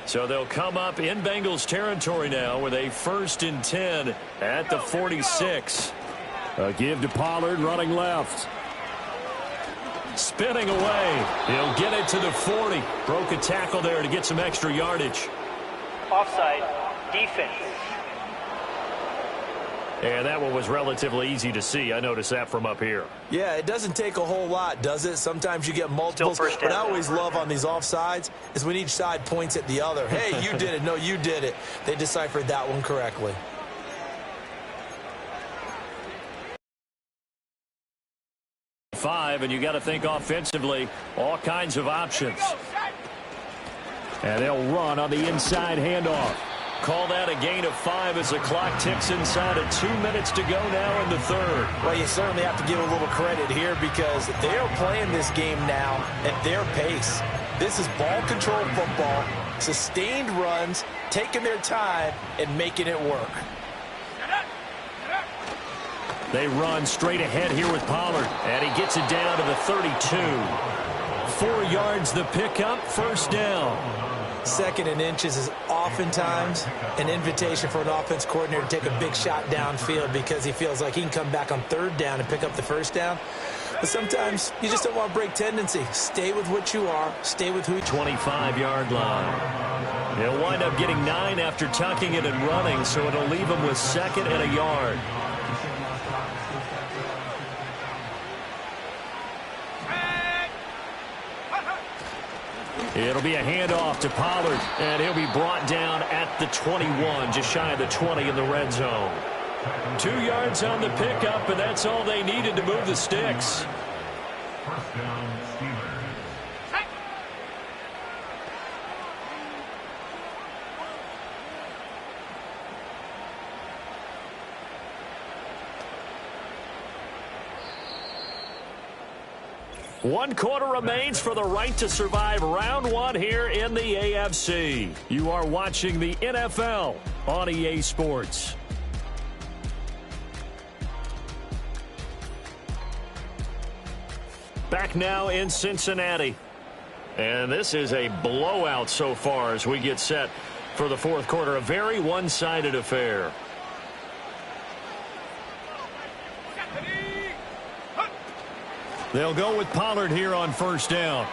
So they'll come up in Bengals territory now with a 1st and 10 at the 46. A give to Pollard running left. Spinning away. He'll get it to the 40. Broke a tackle there to get some extra yardage. Offside. Defense. And that one was relatively easy to see. I noticed that from up here. Yeah, it doesn't take a whole lot, does it? Sometimes you get multiples. What I always love on these offsides is when each side points at the other. Hey, you did it. No, you did it. They deciphered that one correctly. And you got to think offensively, all kinds of options. And they'll run on the inside handoff. Call that a gain of 5 as the clock ticks inside of 2 minutes to go now in the 3rd. Well, you certainly have to give a little credit here because they are playing this game now at their pace. This is ball control football, sustained runs, taking their time and making it work. They run straight ahead here with Pollard, and he gets it down to the 32. 4 yards the pickup, 1st down. 2nd and inches is oftentimes an invitation for an offense coordinator to take a big shot downfield because he feels like he can come back on 3rd down and pick up the 1st down. But sometimes you just don't want to break tendency. Stay with what you are. Stay with who. 25-yard line. He'll wind up getting 9 after tucking it and running, so it'll leave him with 2nd and a yard. It'll be a handoff to Pollard, and he'll be brought down at the 21, just shy of the 20 in the red zone. 2 yards on the pickup, and that's all they needed to move the sticks. First down, Steelers. One quarter remains for the right to survive round 1 here in the AFC. You are watching the NFL on EA Sports. Back now in Cincinnati. And this is a blowout so far as we get set for the 4th quarter. A very one-sided affair. They'll go with Pollard here on 1st down.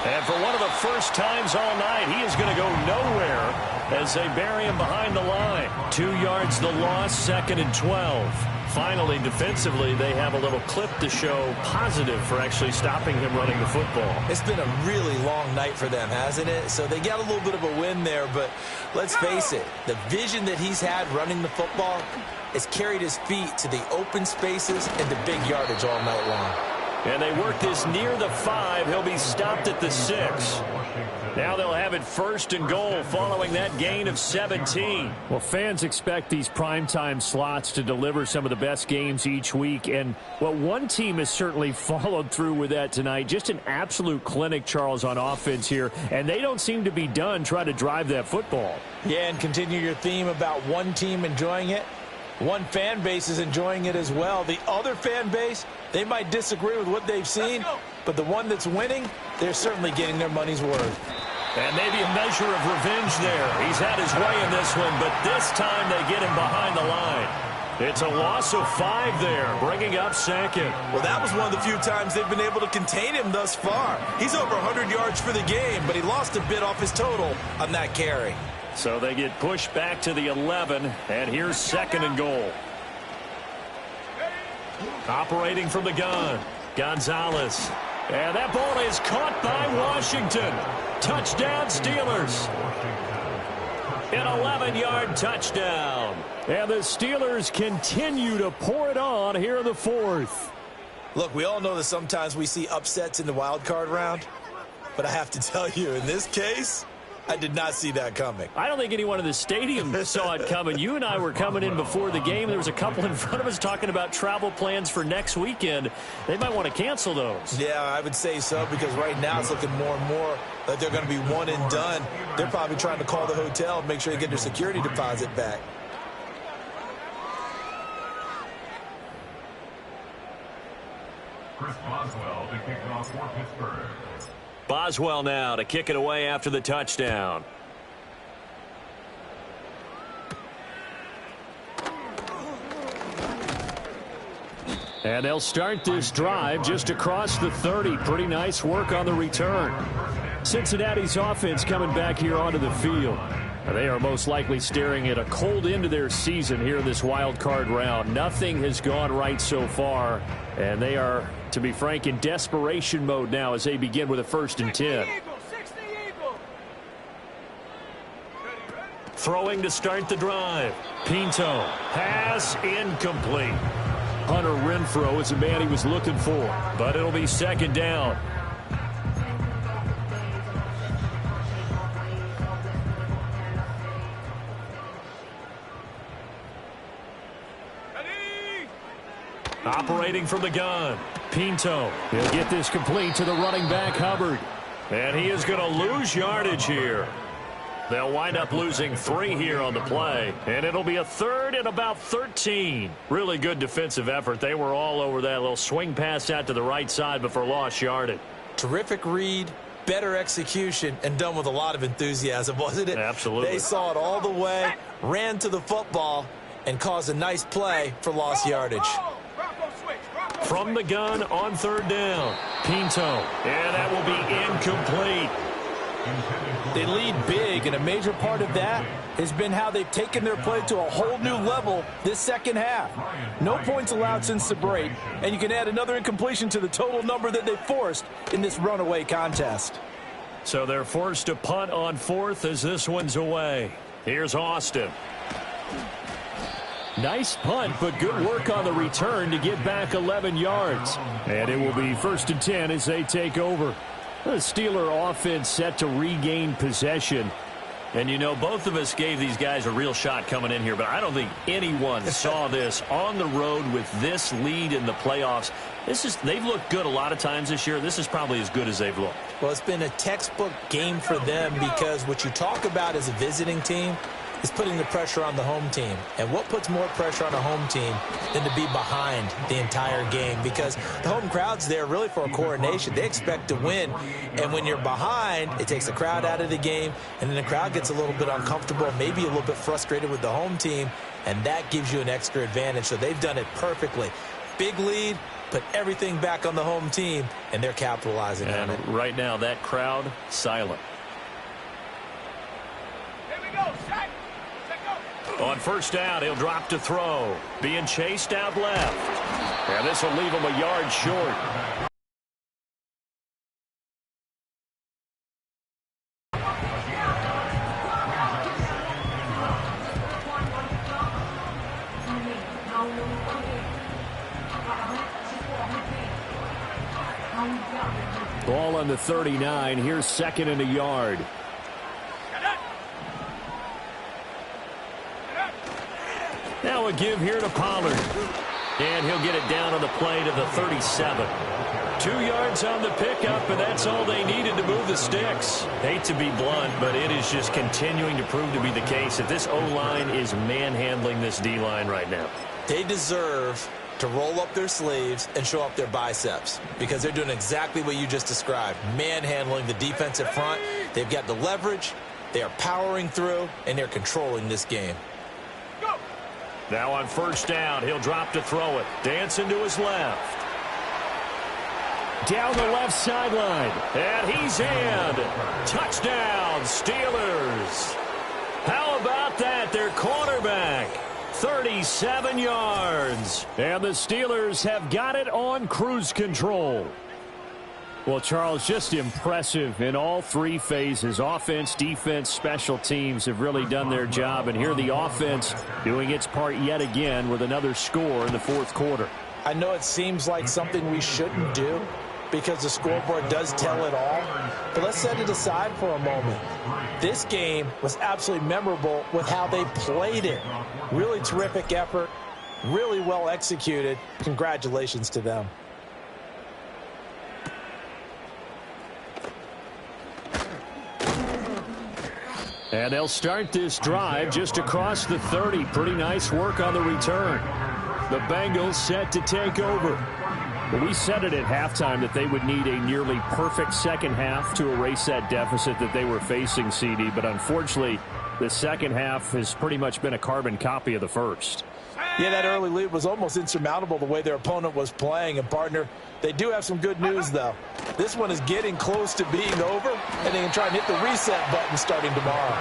And for one of the first times all night, he is going to go nowhere as they bury him behind the line. 2 yards the loss, 2nd and 12. Finally, defensively, they have a little clip to show positive for actually stopping him running the football. It's been a really long night for them, hasn't it? So they got a little bit of a win there, but let's face it, the vision that he's had running the football has carried his feet to the open spaces and the big yardage all night long. And they work this near the 5. He'll be stopped at the 6. Now they'll have it 1st and goal following that gain of 17. Well, fans expect these primetime slots to deliver some of the best games each week. And, well, one team has certainly followed through with that tonight. Just an absolute clinic, Charles, on offense here. And they don't seem to be done trying to drive that football. Yeah, and continue your theme about one team enjoying it. One fan base is enjoying it as well. The other fan base, they might disagree with what they've seen, but the one that's winning, they're certainly getting their money's worth. And maybe a measure of revenge there. He's had his way in this one, but this time they get him behind the line. It's a loss of 5 there, bringing up 2nd. Well, that was one of the few times they've been able to contain him thus far. He's over 100 yards for the game, but he lost a bit off his total on that carry. So they get pushed back to the 11, and here's 2nd and goal. Operating from the gun, Gonzalez. And that ball is caught by Washington. Touchdown, Steelers. An 11-yard touchdown. And the Steelers continue to pour it on here in the 4th. Look, we all know that sometimes we see upsets in the wild card round, but I have to tell you, in this case, I did not see that coming. I don't think anyone in the stadium saw it coming. You and I were coming in before the game. There was a couple in front of us talking about travel plans for next weekend. They might want to cancel those. Yeah, I would say so, because right now it's looking more and more like they're going to be one and done. They're probably trying to call the hotel and make sure they get their security deposit back. Chris Boswell to kick it off for Pittsburgh. Boswell now to kick it away after the touchdown. And they'll start this drive just across the 30. Pretty nice work on the return. Cincinnati's offense coming back here onto the field. They are most likely staring at a cold end to their season here in this wild card round. Nothing has gone right so far, and they are, to be frank, in desperation mode now as they begin with a 1st and 10. Throwing to start the drive. Pinto. Pass incomplete. Hunter Renfrow is the man he was looking for, but it'll be 2nd down. Operating from the gun. Pinto. He'll get this complete to the running back, Hubbard. And he is going to lose yardage here. They'll wind up losing 3 here on the play. And it'll be a 3rd and about 13. Really good defensive effort. They were all over that little swing pass out to the right side before lost yardage. Terrific read, better execution, and done with a lot of enthusiasm, wasn't it? Absolutely. They saw it all the way, ran to the football, and caused a nice play for lost yardage. From the gun on 3rd down. Pinto. And that will be incomplete. They lead big, and a major part of that has been how they've taken their play to a whole new level this second half. No points allowed since the break, and you can add another incompletion to the total number that they forced in this runaway contest. So they're forced to punt on 4th as this one's away. Here's Austin. Nice punt, but good work on the return to get back 11 yards. And it will be 1st and 10 as they take over. The Steeler offense set to regain possession. And, you know, both of us gave these guys a real shot coming in here, but I don't think anyone saw this on the road with this lead in the playoffs. They've looked good a lot of times this year. This is probably as good as they've looked. Well, it's been a textbook game for them because what you talk about as a visiting team is putting the pressure on the home team. And what puts more pressure on a home team than to be behind the entire game? Because the home crowd's there really for a coronation. They expect to win. And when you're behind, it takes the crowd out of the game. And then the crowd gets a little bit uncomfortable, maybe a little bit frustrated with the home team. And that gives you an extra advantage. So they've done it perfectly. Big lead, put everything back on the home team, and they're capitalizing on it. And right now, that crowd, silent. On 1st down, he'll drop to throw. Being chased out left. And this will leave him a yard short. Ball on the 39. Here's 2nd and a yard. Now a give here to Pollard. And he'll get it down on the play to the 37. 2 yards on the pickup, and that's all they needed to move the sticks. Hate to be blunt, but it is just continuing to prove to be the case that this O-line is manhandling this D-line right now. They deserve to roll up their sleeves and show up their biceps because they're doing exactly what you just described, manhandling the defensive front. They've got the leverage, they are powering through, and they're controlling this game. Now on 1st down, he'll drop to throw it. Dancing to his left. Down the left sideline. And he's in. Touchdown, Steelers. How about that? Their cornerback. 37 yards. And the Steelers have got it on cruise control. Well, Charles, just impressive in all 3 phases. Offense, defense, special teams have really done their job. And here the offense doing its part yet again with another score in the 4th quarter. I know it seems like something we shouldn't do because the scoreboard does tell it all. But let's set it aside for a moment. This game was absolutely memorable with how they played it. Really terrific effort, really well executed. Congratulations to them. And they'll start this drive just across the 30. Pretty nice work on the return. The Bengals set to take over. Well, we said it at halftime that they would need a nearly perfect second half to erase that deficit that they were facing, CD. But unfortunately, the second half has pretty much been a carbon copy of the first. Yeah, that early lead was almost insurmountable the way their opponent was playing. And, partner, they do have some good news, though. This one is getting close to being over, and they can try and hit the reset button starting tomorrow.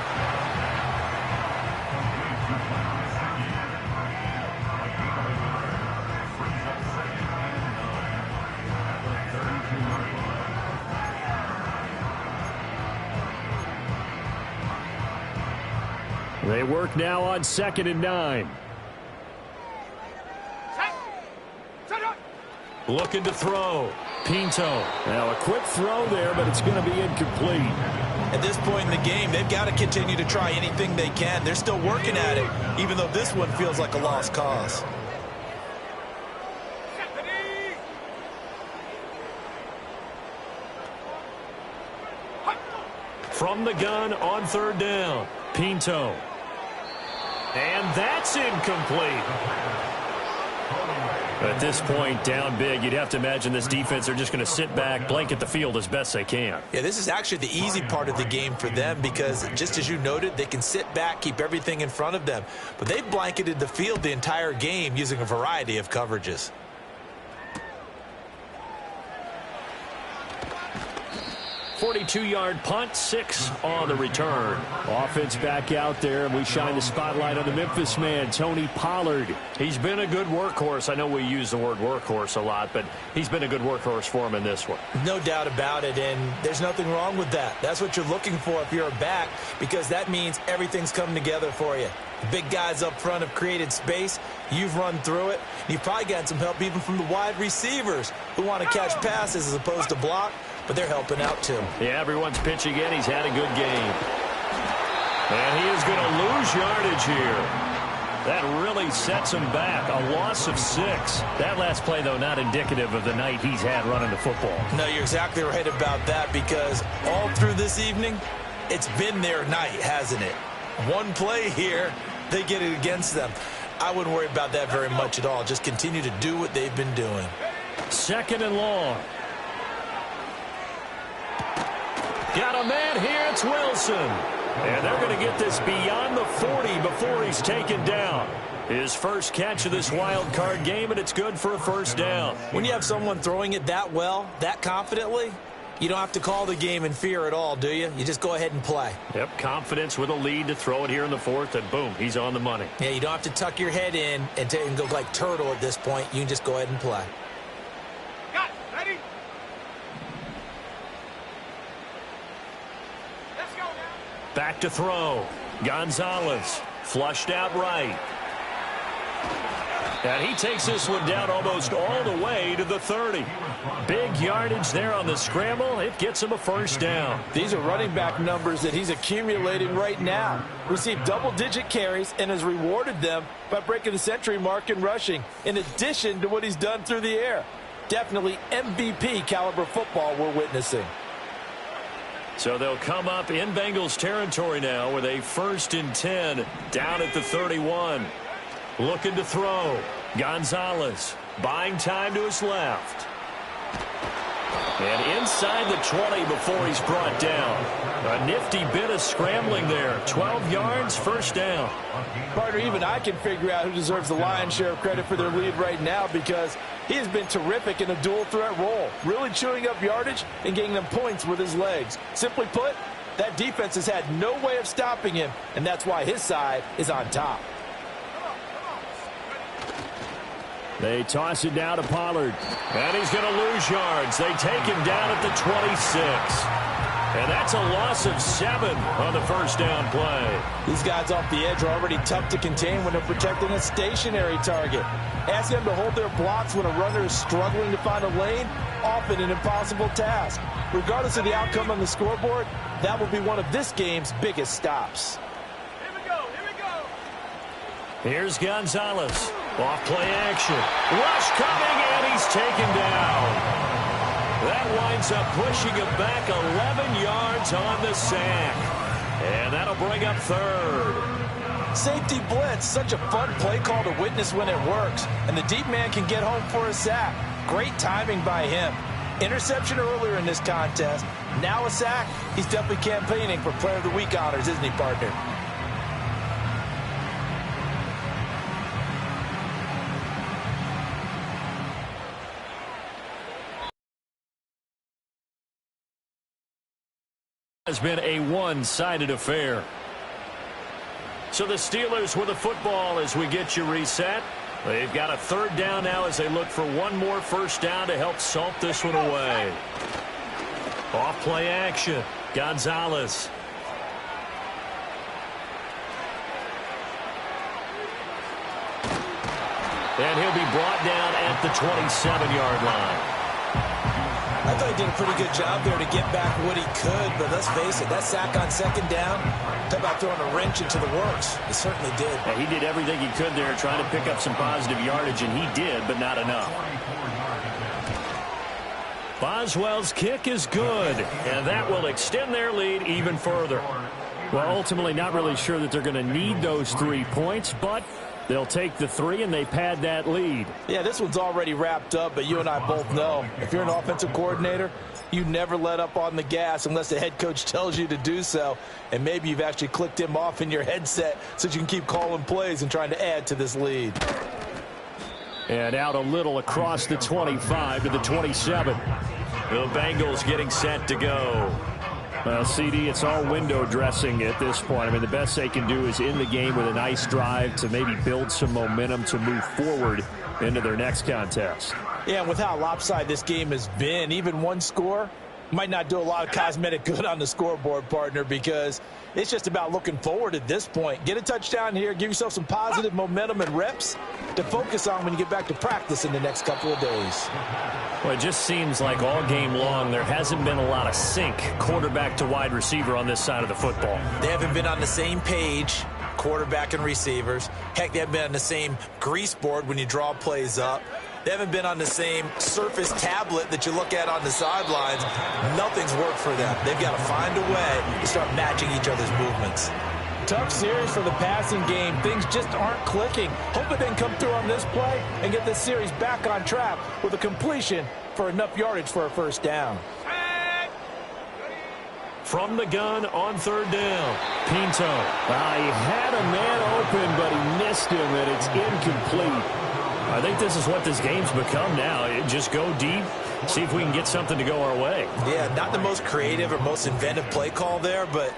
They work now on 2nd and 9. Looking to throw. Pinto. Now a quick throw there, but it's going to be incomplete. At this point in the game, they've got to continue to try anything they can. They're still working at it, even though this one feels like a lost cause. From the gun on 3rd down. Pinto. And that's incomplete. At this point, down big, you'd have to imagine this defense are just going to sit back, blanket the field as best they can. Yeah, this is actually the easy part of the game for them because, just as you noted, they can sit back, keep everything in front of them. But they've blanketed the field the entire game using a variety of coverages. 42-yard punt, 6 on the return. Offense back out there, and we shine the spotlight on the Memphis man, Tony Pollard. He's been a good workhorse. I know we use the word workhorse a lot, but he's been a good workhorse for him in this one. No doubt about it, and there's nothing wrong with that. That's what you're looking for if you're a back, because that means everything's coming together for you. The big guys up front have created space. You've run through it. You've probably gotten some help even from the wide receivers who want to catch passes as opposed to block, but they're helping out too. Yeah, everyone's pitching in. He's had a good game. And he is going to lose yardage here. That really sets him back. A loss of 6. That last play, though, not indicative of the night he's had running the football. No, you're exactly right about that, because all through this evening, it's been their night, hasn't it? One play here, they get it against them. I wouldn't worry about that very much at all. Just continue to do what they've been doing. 2nd and long. Got a man here. It's Wilson. And they're going to get this beyond the 40 before he's taken down. His first catch of this wild card game, and it's good for a 1st down. When you have someone throwing it that well, that confidently, you don't have to call the game in fear at all, do you? You just go ahead and play. Yep, confidence with a lead to throw it here in the 4th, and boom, he's on the money. Yeah, you don't have to tuck your head in and go like turtle at this point. You can just go ahead and play. Ready? Let's go now. Back to throw. Gonzalez flushed out right. And he takes this one down almost all the way to the 30. Big yardage there on the scramble. It gets him a 1st down. These are running back numbers that he's accumulating right now. Received double-digit carries and has rewarded them by breaking the century mark in rushing, in addition to what he's done through the air. Definitely MVP caliber football we're witnessing. So they'll come up in Bengals territory now with a 1st and 10 down at the 31. Looking to throw. Gonzalez buying time to his left. And inside the 20 before he's brought down. A nifty bit of scrambling there. 12 yards, 1st down. Partner, even I can figure out who deserves the lion's share of credit for their lead right now, because he has been terrific in a dual threat role, really chewing up yardage and getting them points with his legs. Simply put, that defense has had no way of stopping him, and that's why his side is on top. They toss it down to Pollard. And he's going to lose yards. They take him down at the 26. And that's a loss of 7 on the 1st down play. These guys off the edge are already tough to contain when they're protecting a stationary target. Ask them to hold their blocks when a runner is struggling to find a lane, often an impossible task. Regardless of the outcome on the scoreboard, that will be one of this game's biggest stops. Here we go. Here we go. Here's Gonzalez. Off play action. Rush coming, and he's taken down. That winds up pushing him back 11 yards on the sack. And that'll bring up 3rd. Safety blitz, such a fun play call to witness when it works. And the deep man can get home for a sack. Great timing by him. Interception earlier in this contest. Now a sack. He's definitely campaigning for Player of the Week honors, isn't he, partner? has been a one-sided affair. So the Steelers with the football as we get you reset. They've got a third down now as they look for one more first down to help salt this one away. Off play action. Gonzalez. And he'll be brought down at the 27-yard line. I thought he did a pretty good job there to get back what he could, but let's face it, that sack on second down, talk about throwing a wrench into the works. He certainly did. Yeah, he did everything he could there trying to pick up some positive yardage, and he did, but not enough. Boswell's kick is good, and that will extend their lead even further. Well, ultimately not really sure that they're going to need those 3 points, but they'll take the 3 and they pad that lead. Yeah, this one's already wrapped up, but you and I both know if you're an offensive coordinator, you never let up on the gas unless the head coach tells you to do so. And maybe you've actually clicked him off in your headset so you can keep calling plays and trying to add to this lead. And out a little across the 25 to the 27. The Bengals getting set to go. Well, CD, it's all window dressing at this point. I mean, the best they can do is in the game with a nice drive to maybe build some momentum to move forward into their next contest. Yeah, and with how lopsided this game has been, even one score might not do a lot of cosmetic good on the scoreboard, partner, because it's just about looking forward at this point. Get a touchdown here, give yourself some positive momentum and reps to focus on when you get back to practice in the next couple of days. Well, it just seems like all game long there hasn't been a lot of sync quarterback to wide receiver on this side of the football. They haven't been on the same page, quarterback and receivers. Heck, they haven't been on the same grease board when you draw plays up. They haven't been on the same surface tablet that you look at on the sidelines. Nothing's worked for them. They've got to find a way to start matching each other's movements. Tough series for the passing game. Things just aren't clicking. Hope it didn't come through on this play and get this series back on track with a completion for enough yardage for a first down. From the gun on third down, Pinto. He had a man open, but he missed him, and it's incomplete. I think this is what this game's become now. Just go deep, see if we can get something to go our way. Yeah, not the most creative or most inventive play call there, but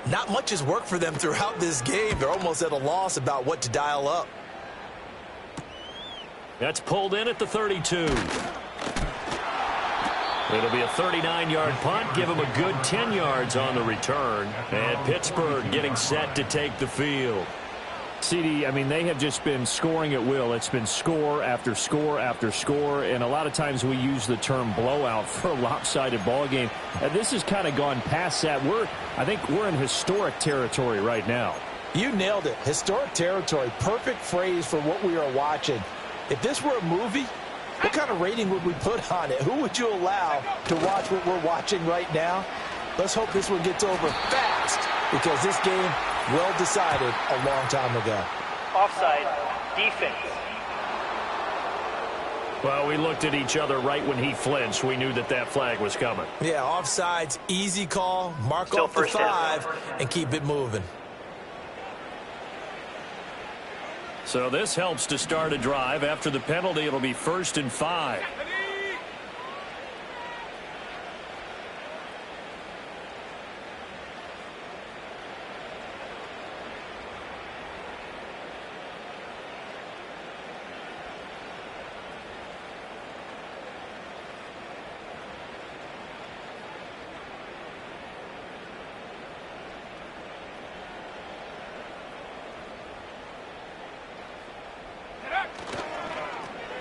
not much has worked for them throughout this game. They're almost at a loss about what to dial up. That's pulled in at the 32. It'll be a 39-yard punt. Give them a good 10 yards on the return. And Pittsburgh getting set to take the field. CD, I mean, they have just been scoring at will. It's been score after score after score, and a lot of times we use the term blowout for a lopsided ball game. And this has kind of gone past that. I think we're in historic territory right now. You nailed it. Historic territory. Perfect phrase for what we are watching. If this were a movie, what kind of rating would we put on it? Who would you allow to watch what we're watching right now? Let's hope this one gets over fast, because this game well decided a long time ago. Offside, defense. Well, we looked at each other right when he flinched. We knew that flag was coming. Yeah, offsides, easy call, mark Still off the first down. 5, and keep it moving. So this helps to start a drive. After the penalty, it'll be 1st and 5.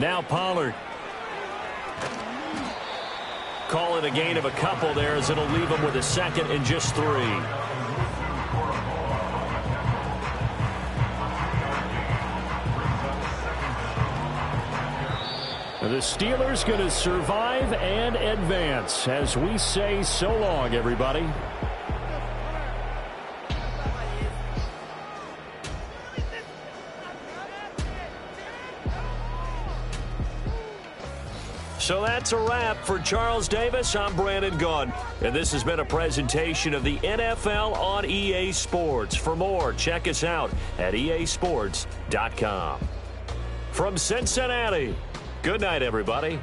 Now Pollard. Call it a gain of a couple there, as it'll leave him with a 2nd and just 3. The Steelers going to survive and advance as we say so long, everybody. So that's a wrap for Charles Davis. I'm Brandon Gunn, and this has been a presentation of the NFL on EA Sports. For more, check us out at easports.com. From Cincinnati, good night, everybody.